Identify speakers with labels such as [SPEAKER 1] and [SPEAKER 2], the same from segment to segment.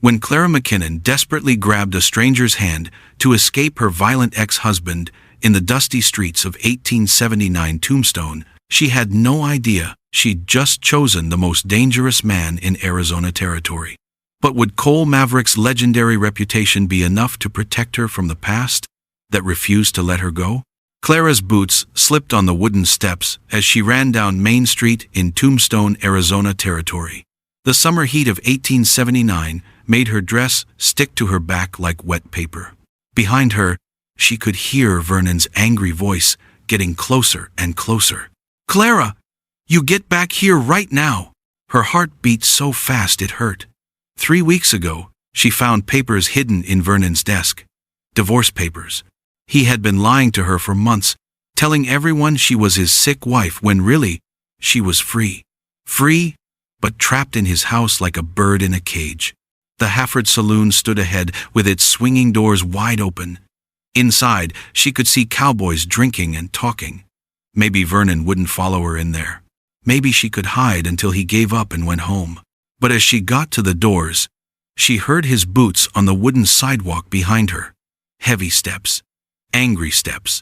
[SPEAKER 1] When Clara McKinnon desperately grabbed a stranger's hand to escape her violent ex-husband in the dusty streets of 1879 Tombstone, she had no idea she'd just chosen the most dangerous man in Arizona territory. But would Cole Maverick's legendary reputation be enough to protect her from the past that refused to let her go? Clara's boots slipped on the wooden steps as she ran down Main Street in Tombstone, Arizona territory. The summer heat of 1879 made her dress stick to her back like wet paper. Behind her, she could hear Vernon's angry voice getting closer and closer. "Clara, you get back here right now!" Her heart beat so fast it hurt. 3 weeks ago, she found papers hidden in Vernon's desk. Divorce papers. He had been lying to her for months, telling everyone she was his sick wife when really, she was free. Free, but trapped in his house like a bird in a cage. The Hafford Saloon stood ahead with its swinging doors wide open. Inside, she could see cowboys drinking and talking. Maybe Vernon wouldn't follow her in there. Maybe she could hide until he gave up and went home. But as she got to the doors, she heard his boots on the wooden sidewalk behind her. Heavy steps. Angry steps.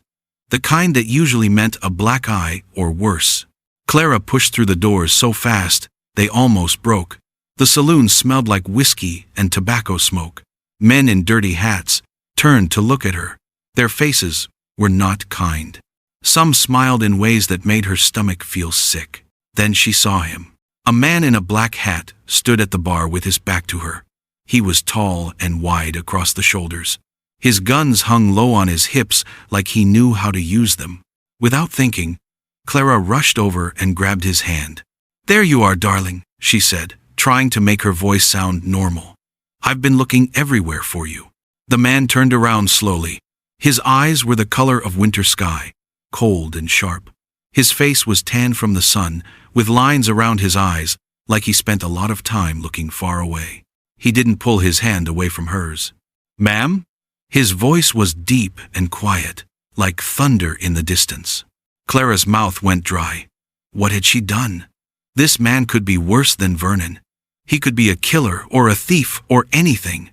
[SPEAKER 1] The kind that usually meant a black eye or worse. Clara pushed through the doors so fast, they almost broke. The saloon smelled like whiskey and tobacco smoke. Men in dirty hats turned to look at her. Their faces were not kind. Some smiled in ways that made her stomach feel sick. Then she saw him. A man in a black hat stood at the bar with his back to her. He was tall and wide across the shoulders. His guns hung low on his hips like he knew how to use them. Without thinking, Clara rushed over and grabbed his hand. "There you are, darling," she said, trying to make her voice sound normal. "I've been looking everywhere for you." The man turned around slowly. His eyes were the color of winter sky, cold and sharp. His face was tan from the sun, with lines around his eyes, like he spent a lot of time looking far away. He didn't pull his hand away from hers. "Ma'am?" His voice was deep and quiet, like thunder in the distance. Clara's mouth went dry. What had she done? This man could be worse than Vernon. He could be a killer or a thief or anything.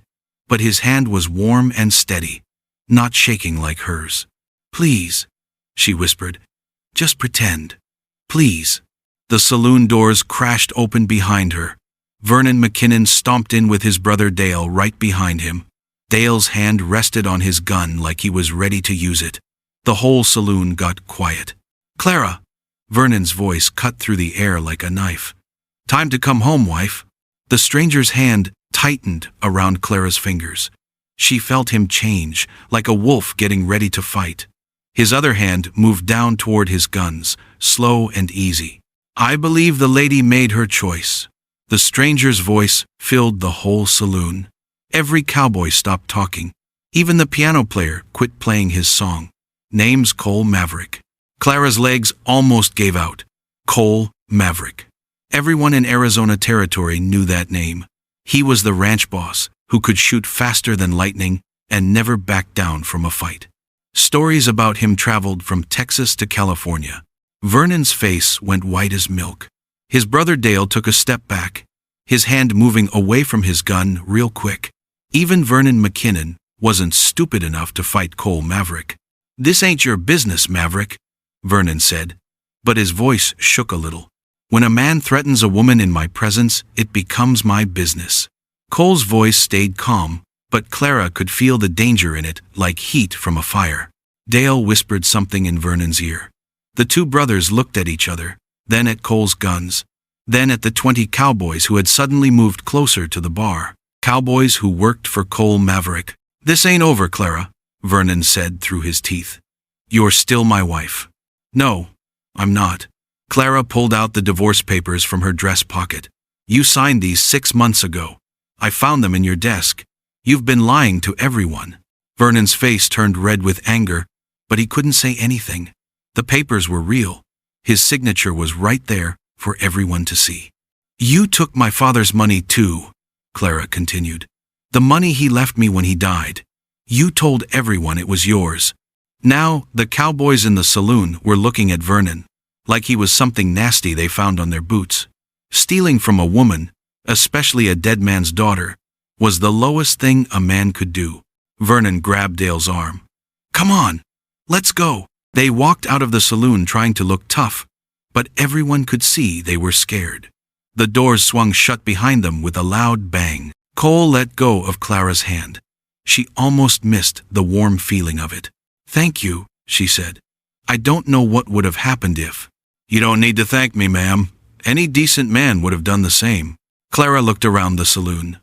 [SPEAKER 1] But his hand was warm and steady, not shaking like hers. "Please," she whispered. "Just pretend. Please." The saloon doors crashed open behind her. Vernon McKinnon stomped in with his brother Dale right behind him. Dale's hand rested on his gun like he was ready to use it. The whole saloon got quiet. "Clara!" Vernon's voice cut through the air like a knife. "Time to come home, wife." The stranger's hand tightened around Clara's fingers. She felt him change, like a wolf getting ready to fight. His other hand moved down toward his guns, slow and easy. "I believe the lady made her choice." The stranger's voice filled the whole saloon. Every cowboy stopped talking. Even the piano player quit playing his song. Name's Cole Maverick. Clara's legs almost gave out. Cole Maverick. Everyone in Arizona territory knew that name. He was the ranch boss who could shoot faster than lightning and never back down from a fight. Stories about him traveled from Texas to California. Vernon's face went white as milk. His brother Dale took a step back, his hand moving away from his gun real quick. Even Vernon McKinnon wasn't stupid enough to fight Cole Maverick. "This ain't your business, Maverick," Vernon said, but his voice shook a little. "When a man threatens a woman in my presence, it becomes my business." Cole's voice stayed calm, but Clara could feel the danger in it like heat from a fire. Dale whispered something in Vernon's ear. The two brothers looked at each other, then at Cole's guns, then at the 20 cowboys who had suddenly moved closer to the bar. Cowboys who worked for Cole Maverick. "This ain't over, Clara," Vernon said through his teeth. "You're still my wife." "No, I'm not." Clara pulled out the divorce papers from her dress pocket. "You signed these 6 months ago. I found them in your desk. You've been lying to everyone." Vernon's face turned red with anger, but he couldn't say anything. The papers were real. His signature was right there for everyone to see. "You took my father's money too," Clara continued. "The money he left me when he died. You told everyone it was yours." Now, the cowboys in the saloon were looking at Vernon, like he was something nasty they found on their boots. Stealing from a woman, especially a dead man's daughter, was the lowest thing a man could do. Vernon grabbed Dale's arm. "Come on, let's go." They walked out of the saloon trying to look tough, but everyone could see they were scared. The doors swung shut behind them with a loud bang. Cole let go of Clara's hand. She almost missed the warm feeling of it. "Thank you," she said. "I don't know what would have happened if—" "You don't need to thank me, ma'am. Any decent man would have done the same." Clara looked around the saloon.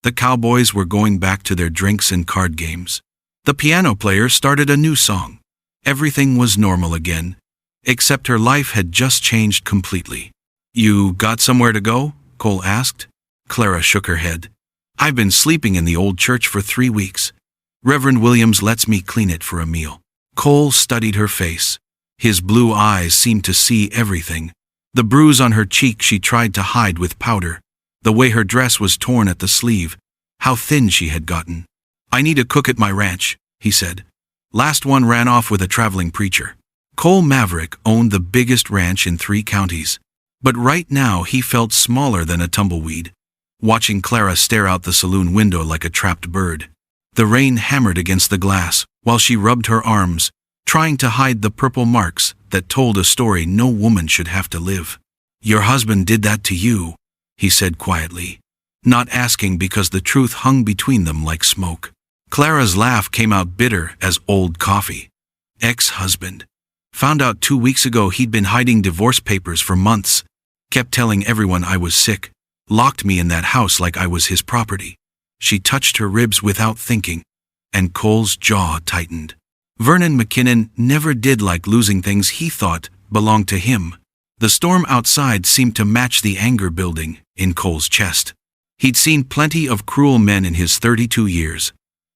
[SPEAKER 1] The cowboys were going back to their drinks and card games. The piano player started a new song. Everything was normal again, except her life had just changed completely. "You got somewhere to go?" Cole asked. Clara shook her head. "I've been sleeping in the old church for 3 weeks. Reverend Williams lets me clean it for a meal." Cole studied her face. His blue eyes seemed to see everything. The bruise on her cheek she tried to hide with powder. The way her dress was torn at the sleeve. How thin she had gotten. "I need a cook at my ranch," he said. "Last one ran off with a traveling preacher." Cole Maverick owned the biggest ranch in 3 counties. But right now he felt smaller than a tumbleweed. Watching Clara stare out the saloon window like a trapped bird. The rain hammered against the glass while she rubbed her arms, trying to hide the purple marks that told a story no woman should have to live. "Your husband did that to you," he said quietly, not asking because the truth hung between them like smoke. Clara's laugh came out bitter as old coffee. "Ex-husband. Found out 2 weeks ago he'd been hiding divorce papers for months. Kept telling everyone I was sick. Locked me in that house like I was his property." She touched her ribs without thinking, and Cole's jaw tightened. Vernon McKinnon never did like losing things he thought belonged to him. The storm outside seemed to match the anger building in Cole's chest. He'd seen plenty of cruel men in his 32 years,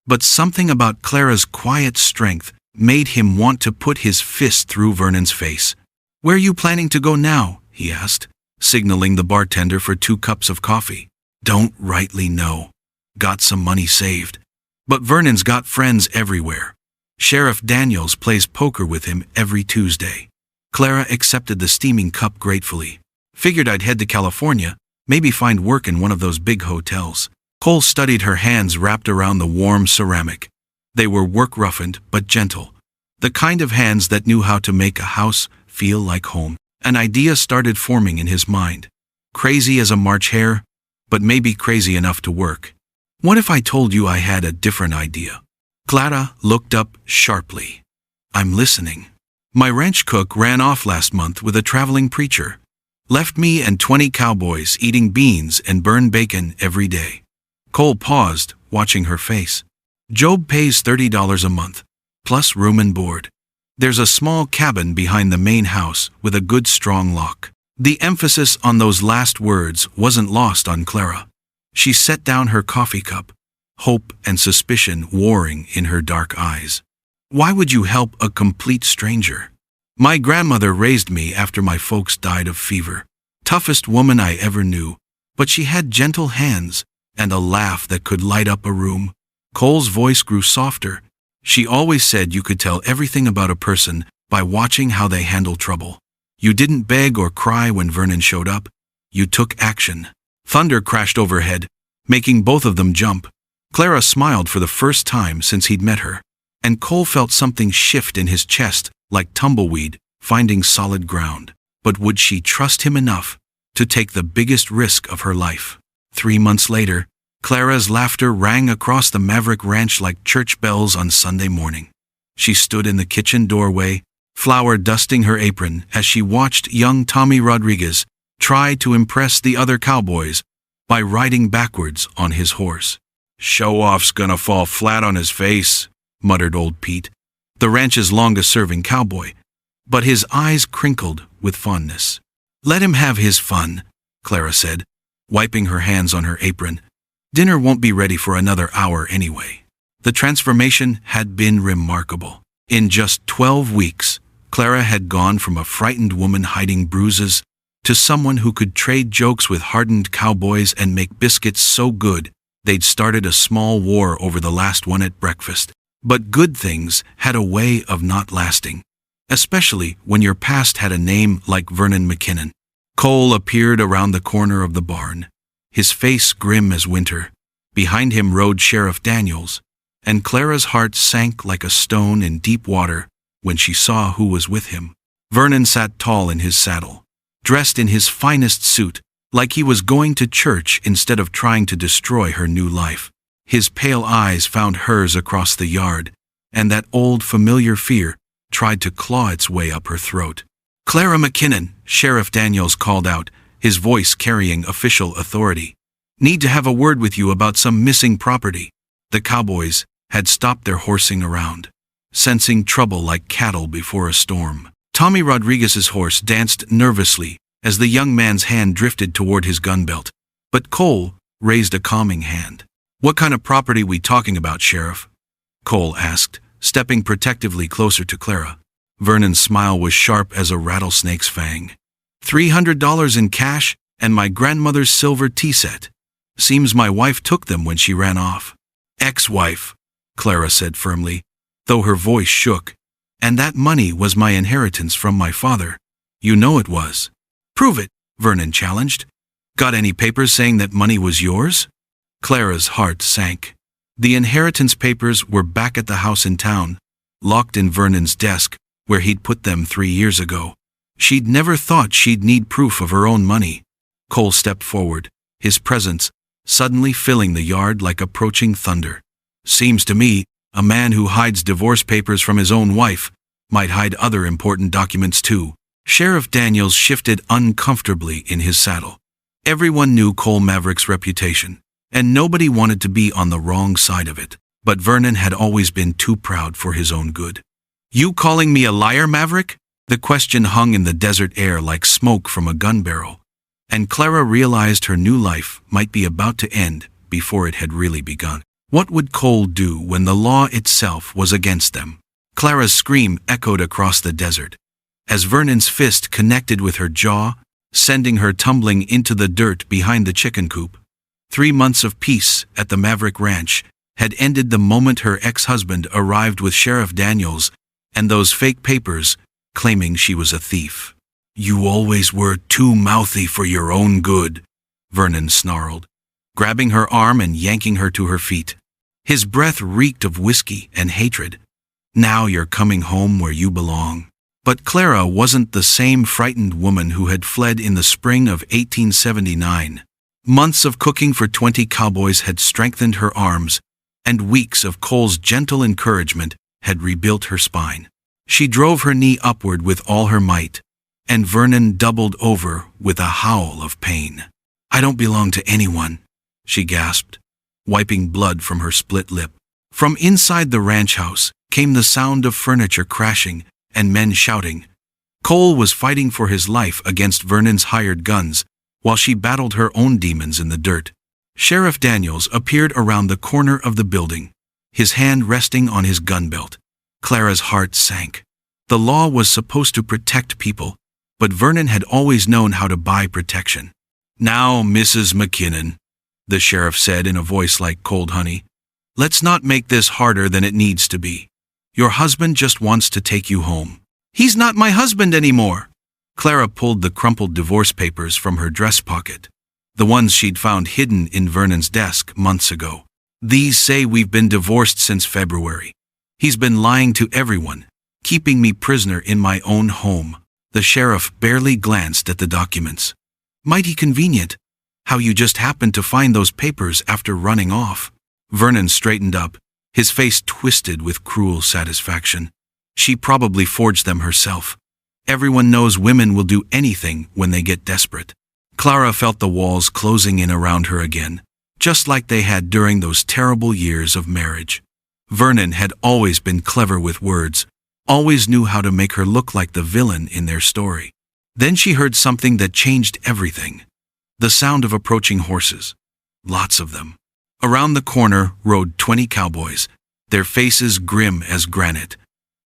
[SPEAKER 1] but something about Clara's quiet strength made him want to put his fist through Vernon's face. "Where are you planning to go now?" he asked, signaling the bartender for 2 cups of coffee. "Don't rightly know. Got some money saved. But Vernon's got friends everywhere. Sheriff Daniels plays poker with him every Tuesday." Clara accepted the steaming cup gratefully. "Figured I'd head to California, maybe find work in one of those big hotels." Cole studied her hands wrapped around the warm ceramic. They were work-roughened but gentle. The kind of hands that knew how to make a house feel like home. An idea started forming in his mind. Crazy as a March hare, but maybe crazy enough to work. "What if I told you I had a different idea?" Clara looked up sharply. "I'm listening." "My ranch cook ran off last month with a traveling preacher. Left me and 20 cowboys eating beans and burned bacon every day." Cole paused, watching her face. "Job pays $30 a month, plus room and board. There's a small cabin behind the main house with a good strong lock." The emphasis on those last words wasn't lost on Clara. She set down her coffee cup, hope and suspicion warring in her dark eyes. "Why would you help a complete stranger?" "My grandmother raised me after my folks died of fever. Toughest woman I ever knew, but she had gentle hands and a laugh that could light up a room." Cole's voice grew softer. "She always said you could tell everything about a person by watching how they handle trouble. You didn't beg or cry when Vernon showed up. You took action." Thunder crashed overhead, making both of them jump. Clara smiled for the first time since he'd met her, and Cole felt something shift in his chest like tumbleweed finding solid ground. But would she trust him enough to take the biggest risk of her life? 3 months later, Clara's laughter rang across the Maverick Ranch like church bells on Sunday morning. She stood in the kitchen doorway, flour dusting her apron as she watched young Tommy Rodriguez try to impress the other cowboys by riding backwards on his horse. "Show-off's gonna fall flat on his face," muttered old Pete, the ranch's longest-serving cowboy, but his eyes crinkled with fondness. "Let him have his fun," Clara said, wiping her hands on her apron. "Dinner won't be ready for another hour anyway." The transformation had been remarkable. In just 12 weeks, Clara had gone from a frightened woman hiding bruises to someone who could trade jokes with hardened cowboys and make biscuits so good they'd started a small war over the last one at breakfast. But good things had a way of not lasting, especially when your past had a name like Vernon McKinnon. Cole appeared around the corner of the barn, his face grim as winter. Behind him rode Sheriff Daniels, and Clara's heart sank like a stone in deep water when she saw who was with him. Vernon sat tall in his saddle, dressed in his finest suit, like he was going to church instead of trying to destroy her new life. His pale eyes found hers across the yard, and that old familiar fear tried to claw its way up her throat. "Clara McKinnon," Sheriff Daniels called out, his voice carrying official authority. "Need to have a word with you about some missing property." The cowboys had stopped their horsing around, sensing trouble like cattle before a storm. Tommy Rodriguez's horse danced nervously as the young man's hand drifted toward his gun belt, but Cole raised a calming hand. "What kind of property we talking about, Sheriff?" Cole asked, stepping protectively closer to Clara. Vernon's smile was sharp as a rattlesnake's fang. $300 in cash and my grandmother's silver tea set. Seems my wife took them when she ran off." "Ex-wife," Clara said firmly, though her voice shook. "And that money was my inheritance from my father. You know it was." "Prove it," Vernon challenged. "Got any papers saying that money was yours?" Clara's heart sank. The inheritance papers were back at the house in town, locked in Vernon's desk, where he'd put them 3 years ago. She'd never thought she'd need proof of her own money. Cole stepped forward, his presence suddenly filling the yard like approaching thunder. "Seems to me, a man who hides divorce papers from his own wife might hide other important documents too." Sheriff Daniels shifted uncomfortably in his saddle. Everyone knew Cole Maverick's reputation, and nobody wanted to be on the wrong side of it. But Vernon had always been too proud for his own good. "You calling me a liar, Maverick?" The question hung in the desert air like smoke from a gun barrel, and Clara realized her new life might be about to end before it had really begun. What would Cole do when the law itself was against them? Clara's scream echoed across the desert, as Vernon's fist connected with her jaw, sending her tumbling into the dirt behind the chicken coop. 3 months of peace at the Maverick Ranch had ended the moment her ex-husband arrived with Sheriff Daniels and those fake papers claiming she was a thief. "You always were too mouthy for your own good," Vernon snarled, grabbing her arm and yanking her to her feet. His breath reeked of whiskey and hatred. "Now you're coming home where you belong." But Clara wasn't the same frightened woman who had fled in the spring of 1879. Months of cooking for 20 cowboys had strengthened her arms, and weeks of Cole's gentle encouragement had rebuilt her spine. She drove her knee upward with all her might, and Vernon doubled over with a howl of pain. "I don't belong to anyone," she gasped, wiping blood from her split lip. From inside the ranch house came the sound of furniture crashing and men shouting. Cole was fighting for his life against Vernon's hired guns, while she battled her own demons in the dirt. Sheriff Daniels appeared around the corner of the building, his hand resting on his gun belt. Clara's heart sank. The law was supposed to protect people, but Vernon had always known how to buy protection. "Now, Mrs. McKinnon," the sheriff said in a voice like cold honey, "let's not make this harder than it needs to be. Your husband just wants to take you home." "He's not my husband anymore." Clara pulled the crumpled divorce papers from her dress pocket, the ones she'd found hidden in Vernon's desk months ago. "These say we've been divorced since February. He's been lying to everyone, keeping me prisoner in my own home." The sheriff barely glanced at the documents. "Mighty convenient. How you just happened to find those papers after running off." Vernon straightened up, his face twisted with cruel satisfaction. "She probably forged them herself. Everyone knows women will do anything when they get desperate." Clara felt the walls closing in around her again, just like they had during those terrible years of marriage. Vernon had always been clever with words, always knew how to make her look like the villain in their story. Then she heard something that changed everything. The sound of approaching horses. Lots of them. Around the corner rode 20 cowboys, their faces grim as granite.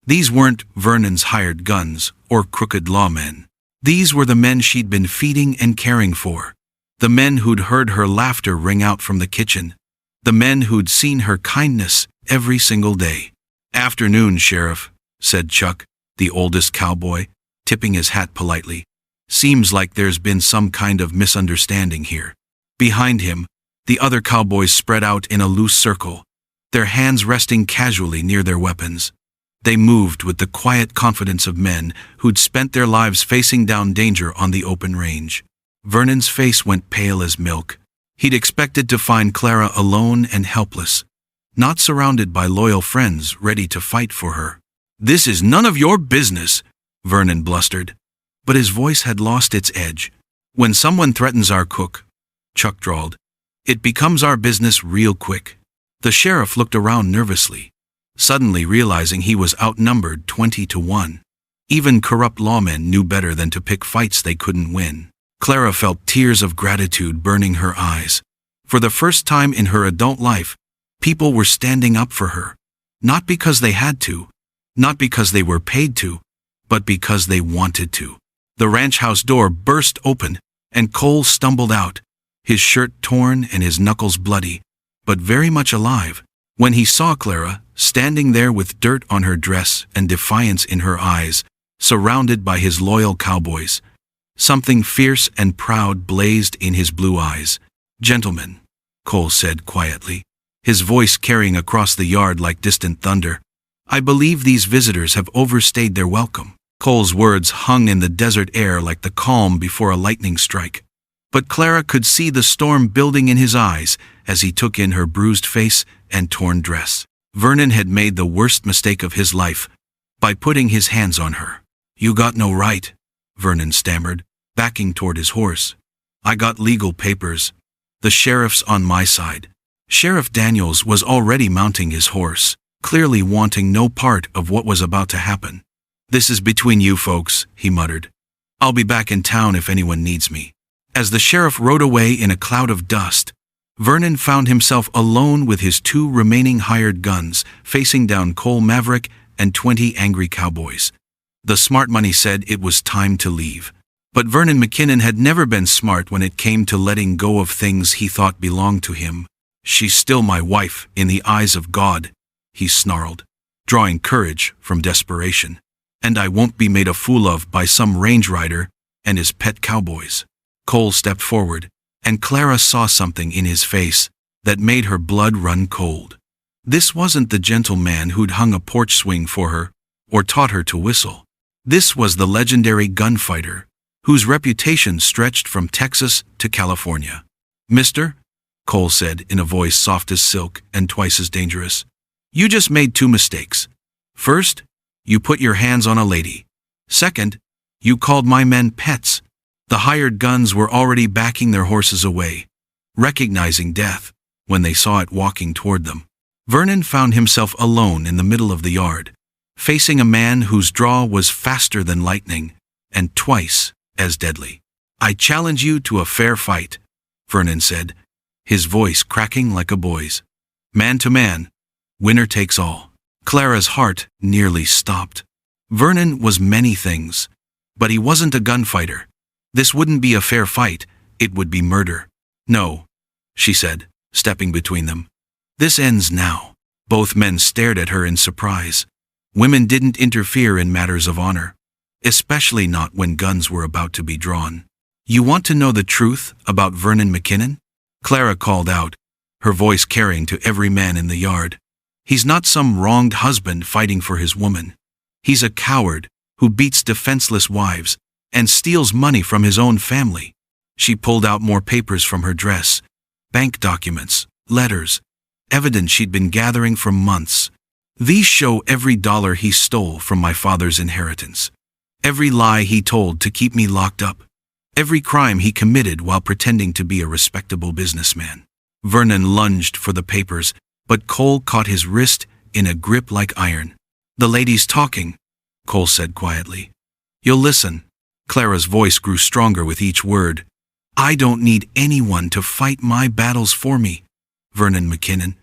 [SPEAKER 1] These weren't Vernon's hired guns or crooked lawmen. These were the men she'd been feeding and caring for. The men who'd heard her laughter ring out from the kitchen. The men who'd seen her kindness every single day. "Afternoon, Sheriff," said Chuck, the oldest cowboy, tipping his hat politely. "Seems like there's been some kind of misunderstanding here." Behind him, The other cowboys spread out in a loose circle, their hands resting casually near their weapons. They moved with the quiet confidence of men who'd spent their lives facing down danger on the open range. Vernon's face went pale as milk. He'd expected to find Clara alone and helpless, not surrounded by loyal friends ready to fight for her. "This is none of your business," Vernon blustered. But his voice had lost its edge. "When someone threatens our cook," Chuck drawled, "it becomes our business real quick." The sheriff looked around nervously, suddenly realizing he was outnumbered 20-1. Even corrupt lawmen knew better than to pick fights they couldn't win. Clara felt tears of gratitude burning her eyes. For the first time in her adult life, people were standing up for her. Not because they had to, not because they were paid to, but because they wanted to. The ranch house door burst open, and Cole stumbled out, his shirt torn and his knuckles bloody, but very much alive. When he saw Clara, standing there with dirt on her dress and defiance in her eyes, surrounded by his loyal cowboys, something fierce and proud blazed in his blue eyes. "Gentlemen," Cole said quietly, his voice carrying across the yard like distant thunder, "I believe these visitors have overstayed their welcome." Cole's words hung in the desert air like the calm before a lightning strike. But Clara could see the storm building in his eyes as he took in her bruised face and torn dress. Vernon had made the worst mistake of his life by putting his hands on her. "You got no right," Vernon stammered, backing toward his horse. "I got legal papers. The sheriff's on my side." Sheriff Daniels was already mounting his horse, clearly wanting no part of what was about to happen. "This is between you folks," he muttered. "I'll be back in town if anyone needs me." As the sheriff rode away in a cloud of dust, Vernon found himself alone with his 2 remaining hired guns, facing down Cole Maverick and 20 angry cowboys. The smart money said it was time to leave. But Vernon McKinnon had never been smart when it came to letting go of things he thought belonged to him. "She's still my wife in the eyes of God," he snarled, drawing courage from desperation. "And I won't be made a fool of by some range rider and his pet cowboys." Cole stepped forward, and Clara saw something in his face that made her blood run cold. This wasn't the gentle man who'd hung a porch swing for her or taught her to whistle. This was the legendary gunfighter, whose reputation stretched from Texas to California. "Mister," Cole said in a voice soft as silk and twice as dangerous, "you just made 2 mistakes. First, you put your hands on a lady. Second, you called my men pets." The hired guns were already backing their horses away, recognizing death when they saw it walking toward them. Vernon found himself alone in the middle of the yard, facing a man whose draw was faster than lightning and twice as deadly. "I challenge you to a fair fight," Vernon said, his voice cracking like a boy's. "Man to man, winner takes all." Clara's heart nearly stopped. Vernon was many things, but he wasn't a gunfighter. This wouldn't be a fair fight, it would be murder. "No," she said, stepping between them. "This ends now." Both men stared at her in surprise. Women didn't interfere in matters of honor, especially not when guns were about to be drawn. "You want to know the truth about Vernon McKinnon?" Clara called out, her voice carrying to every man in the yard. "He's not some wronged husband fighting for his woman. He's a coward who beats defenseless wives and steals money from his own family." She pulled out more papers from her dress, bank documents, letters, evidence she'd been gathering for months. "These show every dollar he stole from my father's inheritance, every lie he told to keep me locked up, every crime he committed while pretending to be a respectable businessman." Vernon lunged for the papers, but Cole caught his wrist in a grip like iron. "The lady's talking," Cole said quietly. "You'll listen." Clara's voice grew stronger with each word. "I don't need anyone to fight my battles for me, Vernon McKinnon.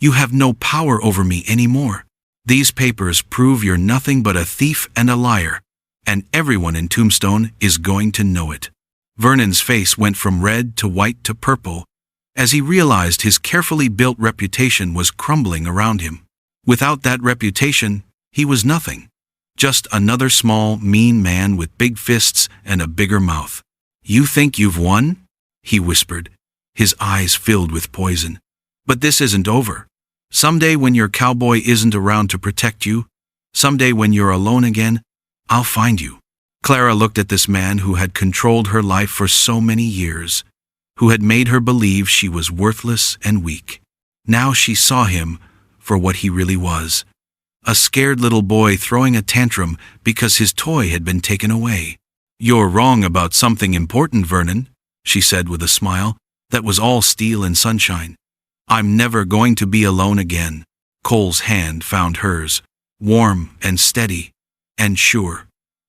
[SPEAKER 1] You have no power over me anymore. These papers prove you're nothing but a thief and a liar, and everyone in Tombstone is going to know it." Vernon's face went from red to white to purple as he realized his carefully built reputation was crumbling around him. Without that reputation, he was nothing. Just another small, mean man with big fists and a bigger mouth. "You think you've won?" he whispered, his eyes filled with poison. But this isn't over. Someday when your cowboy isn't around to protect you, someday when you're alone again, I'll find you. Clara looked at this man who had controlled her life for so many years, who had made her believe she was worthless and weak. Now she saw him for what he really was. A scared little boy throwing a tantrum because his toy had been taken away. "You're wrong about something important, Vernon," she said with a smile that was all steel and sunshine. "I'm never going to be alone again." Cole's hand found hers, warm and steady and sure.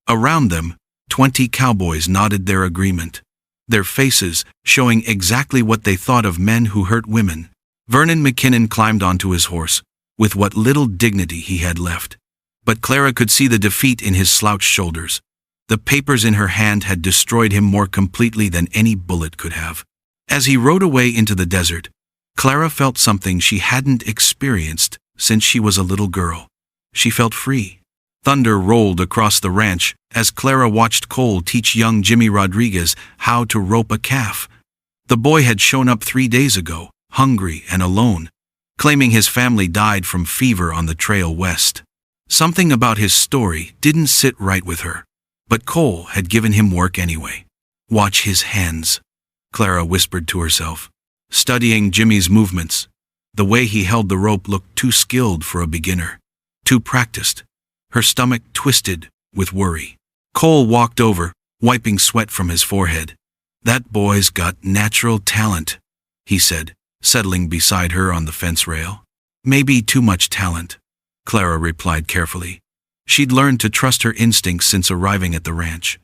[SPEAKER 1] Around them, 20 cowboys nodded their agreement, their faces showing exactly what they thought of men who hurt women. Vernon McKinnon climbed onto his horse, with what little dignity he had left. But Clara could see the defeat in his slouched shoulders. The papers in her hand had destroyed him more completely than any bullet could have. As he rode away into the desert, Clara felt something she hadn't experienced since she was a little girl. She felt free. Thunder rolled across the ranch as Clara watched Cole teach young Jimmy Rodriguez how to rope a calf. The boy had shown up 3 days ago, hungry and alone, claiming his family died from fever on the trail west. Something about his story didn't sit right with her, but Cole had given him work anyway. "Watch his hands," Clara whispered to herself, studying Jimmy's movements. The way he held the rope looked too skilled for a beginner, too practiced. Her stomach twisted with worry. Cole walked over, wiping sweat from his forehead. "That boy's got natural talent," he said, settling beside her on the fence rail. "Maybe too much talent," Clara replied carefully. She'd learned to trust her instincts since arriving at the ranch.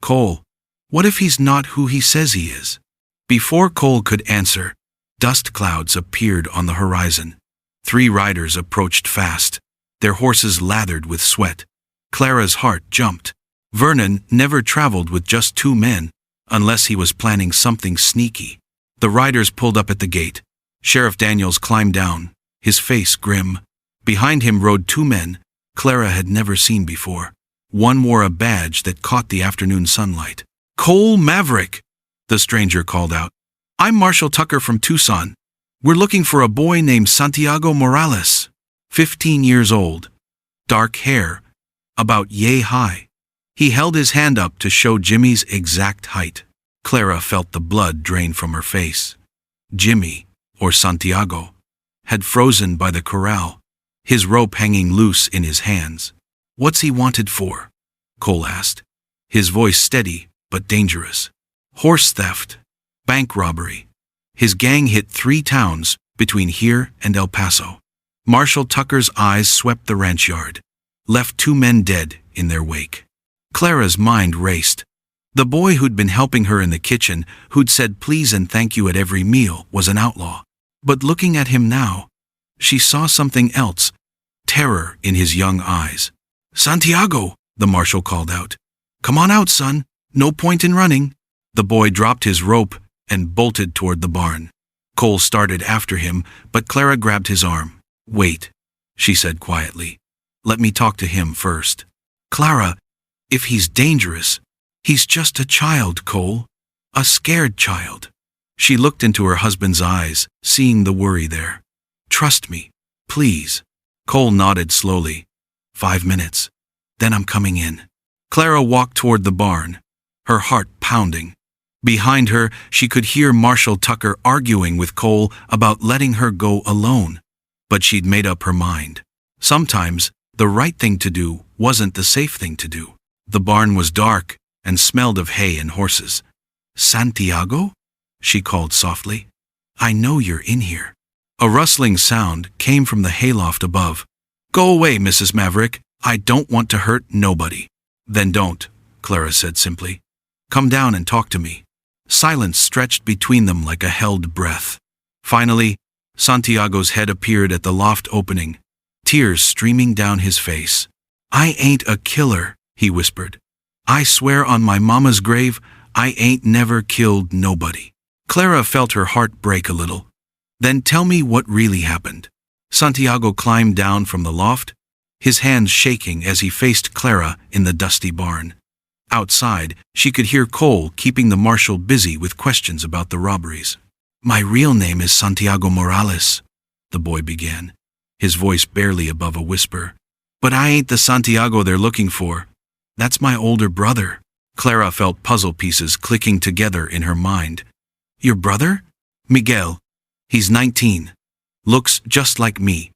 [SPEAKER 1] "Cole, what if he's not who he says he is?" Before Cole could answer, dust clouds appeared on the horizon. 3 riders approached fast, their horses lathered with sweat. Clara's heart jumped. Vernon never traveled with just 2 men, unless he was planning something sneaky. The riders pulled up at the gate. Sheriff Daniels climbed down, his face grim. Behind him rode 2 men Clara had never seen before. One wore a badge that caught the afternoon sunlight. "Cole Maverick," the stranger called out. "I'm Marshall Tucker from Tucson. We're looking for a boy named Santiago Morales, 15 years old, dark hair, about yay high." He held his hand up to show Jimmy's exact height. Clara felt the blood drain from her face. Jimmy, or Santiago, had frozen by the corral, his rope hanging loose in his hands. "What's he wanted for?" Cole asked, his voice steady but dangerous. "Horse theft, bank robbery. His gang hit 3 towns between here and El Paso." Marshall Tucker's eyes swept the ranch yard, left 2 men dead in their wake. Clara's mind raced. The boy who'd been helping her in the kitchen, who'd said please and thank you at every meal, was an outlaw. But looking at him now, she saw something else, terror in his young eyes. "Santiago," the marshal called out. "Come on out, son. No point in running." The boy dropped his rope and bolted toward the barn. Cole started after him, but Clara grabbed his arm. "Wait," she said quietly. "Let me talk to him first." "Clara, if he's dangerous, he's just a child, Cole. A scared child." She looked into her husband's eyes, seeing the worry there. "Trust me, please." Cole nodded slowly. 5 minutes. Then I'm coming in." Clara walked toward the barn, her heart pounding. Behind her, she could hear Marshall Tucker arguing with Cole about letting her go alone. But she'd made up her mind. Sometimes, the right thing to do wasn't the safe thing to do. The barn was dark and smelled of hay and horses. "Santiago?" she called softly. "I know you're in here." A rustling sound came from the hayloft above. "Go away, Mrs. Maverick. I don't want to hurt nobody." "Then don't," Clara said simply. "Come down and talk to me." Silence stretched between them like a held breath. Finally, Santiago's head appeared at the loft opening, tears streaming down his face. "I ain't a killer," he whispered. "I swear on my mama's grave, I ain't never killed nobody." Clara felt her heart break a little. "Then tell me what really happened." Santiago climbed down from the loft, his hands shaking as he faced Clara in the dusty barn. Outside, she could hear Cole keeping the marshal busy with questions about the robberies. My real name is Santiago Morales, the boy began, his voice barely above a whisper. But I ain't the Santiago they're looking for. That's my older brother. Clara felt puzzle pieces clicking together in her mind. Your brother? Miguel. He's 19. Looks just like me,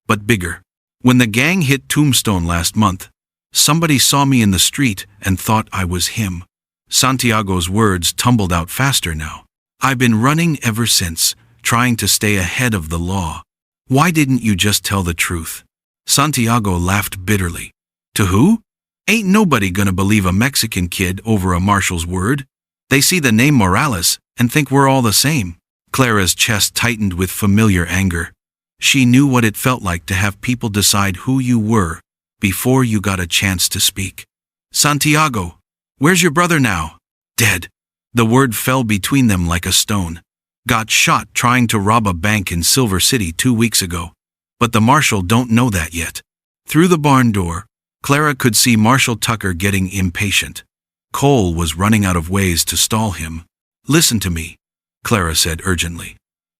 [SPEAKER 1] but bigger. When the gang hit Tombstone last month, somebody saw me in the street and thought I was him. Santiago's words tumbled out faster now. I've been running ever since, trying to stay ahead of the law. Why didn't you just tell the truth? Santiago laughed bitterly. To who? Ain't nobody gonna believe a Mexican kid over a marshal's word. They see the name Morales and think we're all the same. Clara's chest tightened with familiar anger. She knew what it felt like to have people decide who you were before you got a chance to speak. Santiago, where's your brother now? Dead. The word fell between them like a stone. Got shot trying to rob a bank in Silver City 2 weeks ago. But the marshal don't know that yet. Through the barn door, Clara could see Marshal Tucker getting impatient. Cole was running out of ways to stall him. Listen to me, Clara said urgently.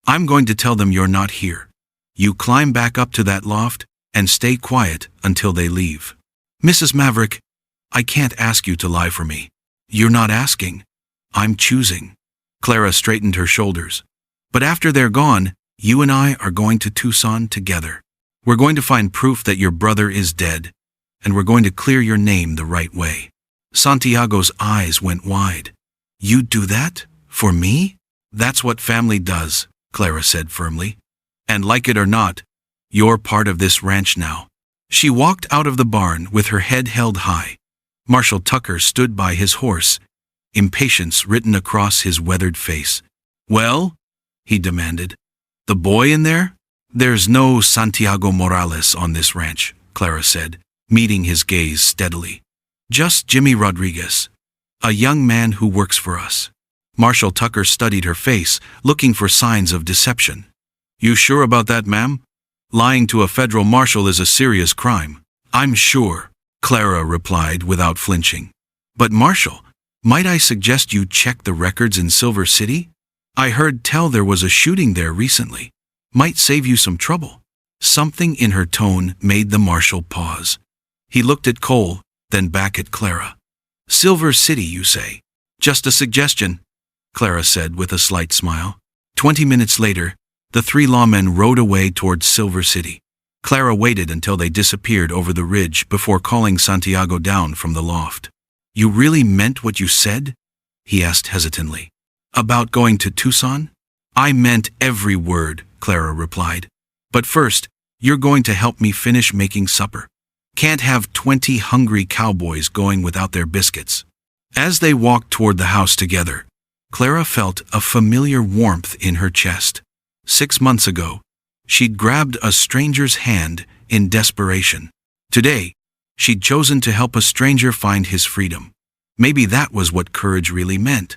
[SPEAKER 1] I'm going to tell them you're not here. You climb back up to that loft and stay quiet until they leave. Mrs. Maverick, I can't ask you to lie for me. You're not asking. I'm choosing. Clara straightened her shoulders. But after they're gone, you and I are going to Tucson together. We're going to find proof that your brother is dead, and we're going to clear your name the right way. Santiago's eyes went wide. You'd do that? For me? That's what family does, Clara said firmly. And like it or not, you're part of this ranch now. She walked out of the barn with her head held high. Marshal Tucker stood by his horse, impatience written across his weathered face. Well? He demanded. The boy in there? There's no Santiago Morales on this ranch, Clara said, meeting his gaze steadily. Just Jimmy Rodriguez, a young man who works for us. Marshal Tucker studied her face, looking for signs of deception. You sure about that, ma'am? Lying to a federal marshal is a serious crime. I'm sure, Clara replied without flinching. But Marshal, might I suggest you check the records in Silver City? I heard tell there was a shooting there recently. Might save you some trouble. Something in her tone made the marshal pause. He looked at Cole, then back at Clara. Silver City, you say? Just a suggestion, Clara said with a slight smile. 20 minutes later, the 3 lawmen rode away towards Silver City. Clara waited until they disappeared over the ridge before calling Santiago down from the loft. You really meant what you said? He asked hesitantly. About going to Tucson? I meant every word, Clara replied. But first, you're going to help me finish making supper. Can't have 20 hungry cowboys going without their biscuits. As they walked toward the house together, Clara felt a familiar warmth in her chest. 6 months ago, she'd grabbed a stranger's hand in desperation. Today, she'd chosen to help a stranger find his freedom. Maybe that was what courage really meant.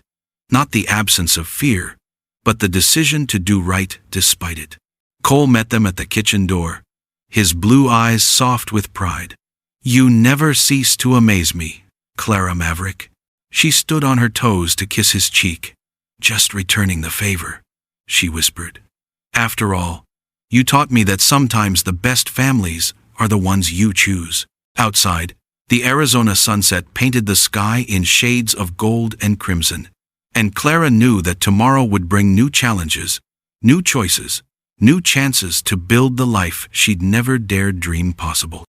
[SPEAKER 1] Not the absence of fear, but the decision to do right despite it. Cole met them at the kitchen door, his blue eyes soft with pride. You never cease to amaze me, Clara Maverick. She stood on her toes to kiss his cheek. Just returning the favor, she whispered. After all, you taught me that sometimes the best families are the ones you choose. Outside, the Arizona sunset painted the sky in shades of gold and crimson, and Clara knew that tomorrow would bring new challenges, new choices, new chances to build the life she'd never dared dream possible.